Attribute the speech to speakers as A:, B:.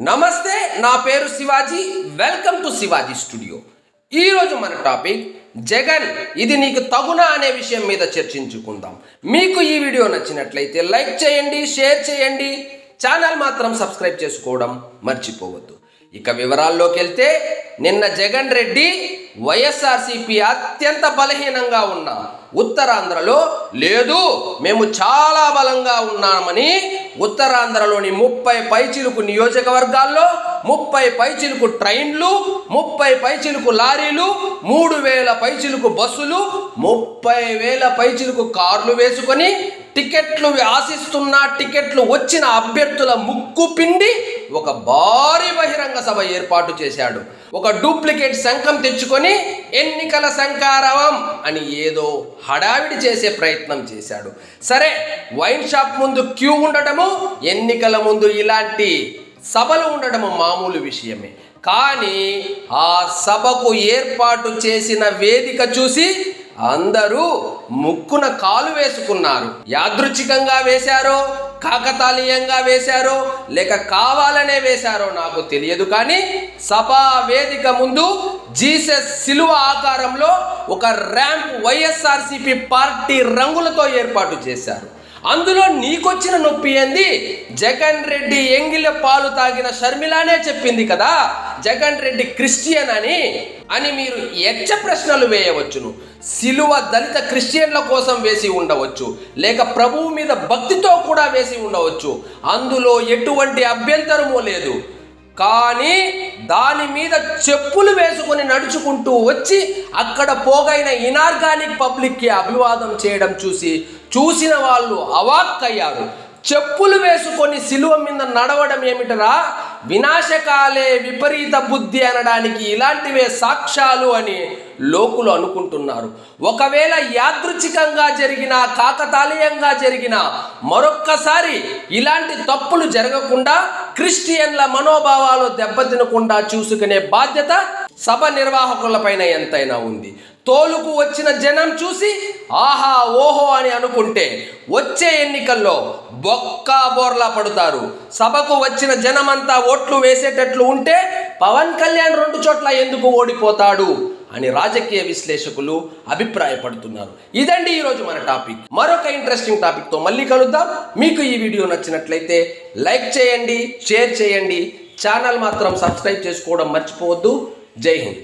A: నమస్తే, నా పేరు Shivaji. Welcome to Shivaji studio. ఈరోజు మన టాపిక్ జగన్ ఇది నీకు తగునా అనే విషయం మీద చర్చించుకుందాం. మీకు ఈ వీడియో నచ్చినట్లయితే లైక్ చేయండి, షేర్ చేయండి, ఛానల్ మాత్రం సబ్స్క్రైబ్ చేసుకోవడం మర్చిపోవద్దు. ఇక వివరాల్లోకి వెళ్తే, నిన్న జగన్ రెడ్డి వైఎస్ఆర్సీపీ అత్యంత బలహీనంగా ఉన్న ఉత్తరాంధ్రలో లేదు, మేము చాలా బలంగా ఉన్నామని ఉత్తరాంధ్రలోని 30 పైచిలుకు నియోజకవర్గాల్లో 30 పైచిలుకు ట్రైన్లు, 30 పైచిలుకు లారీలు, 3000 పైచిలుకు బస్సులు, 30,000 పైచిలుకు కార్లు వేసుకొని టికెట్లు ఆశిస్తున్న టికెట్లు వచ్చిన అభ్యర్థుల ముక్కు పిండి ఒక భారీ బహిరంగ సభ ఏర్పాటు చేశాడు. ఒక డూప్లికేట్ శంఖం తెచ్చుకొని ఎన్నికల శంఖారావం అని ఏదో హడావిడి చేసే ప్రయత్నం చేశాడు. సరే, వైన్ షాప్ ముందు క్యూ ఉండటము, ఎన్నికల ముందు ఇలాంటి సభలు ఉండటము మామూలు విషయమే. కానీ ఆ సభకు ఏర్పాటు చేసిన వేదిక చూసి అందరూ ముక్కున కాలు వేసుకున్నారు. యాదృచ్ఛికంగా వేశారో, కాకతాళీయంగా వేశారో, లేక కావాలనే వేశారో నాకు తెలియదు. కానీ సభా వేదిక ముందు జీసస్ శిలువ ఆకారంలో ఒక ర్యాంప్ వైఎస్ఆర్సీపీ పార్టీ రంగులతో ఏర్పాటు చేశారు. అందులో నీకొచ్చిన నొప్పి ఏంది? జగన్ రెడ్డి ఎంగిల పాలు తాగిన షర్మిలానే చెప్పింది కదా జగన్ రెడ్డి క్రిస్టియన్ అని మీరు యక్ష ప్రశ్నలు వేయవచ్చును. సిలువ దళిత క్రిస్టియన్ల కోసం వేసి ఉండవచ్చు, లేక ప్రభువు మీద భక్తితో కూడా వేసి ఉండవచ్చు. అందులో ఎటువంటి అభ్యంతరమూ లేదు. కానీ దాని మీద చెప్పులు వేసుకొని నడుచుకుంటూ వచ్చి అక్కడ పోగైన ఇనార్గానిక్ పబ్లిక్కి అభివాదం చేయడం చూసిన వాళ్ళు అవాక్కయ్యారు. చెప్పులు వేసుకొని సిలువ మీద నడవడం ఏమిటరా? వినాశకాలే విపరీత బుద్ధి అనడానికి ఇలాంటివే సాక్ష్యాలు అని లోకులు అనుకుంటున్నారు. ఒకవేళ యాదృచ్ఛికంగా జరిగిన, కాకతాళీయంగా జరిగిన మరొక్కసారి ఇలాంటి తప్పులు జరగకుండా, క్రిస్టియన్ల మనోభావాలు దెబ్బతినకుండా చూసుకునే బాధ్యత సభ నిర్వాహకులపైన ఎంతైనా ఉంది. తోలుకు వచ్చిన జనం చూసి ఆహా ఓహో అని అనుకుంటే వచ్చే ఎన్నికల్లో బొక్కా బోర్లా పడుతారు. సభకు వచ్చిన జనమంతా ఓట్లు వేసేటట్లు ఉంటే పవన్ కళ్యాణ్ 2 చోట్ల ఎందుకు ఓడిపోతాడు అని రాజకీయ విశ్లేషకులు అభిప్రాయపడుతున్నారు. ఇదండి ఈరోజు మన టాపిక్. మరొక ఇంట్రెస్టింగ్ టాపిక్తో మళ్ళీ కలుద్దాం. మీకు ఈ వీడియో నచ్చినట్లయితే లైక్ చేయండి, షేర్ చేయండి, ఛానల్ మాత్రం సబ్స్క్రైబ్ చేసుకోవడం మర్చిపోవద్దు. జై హింద్.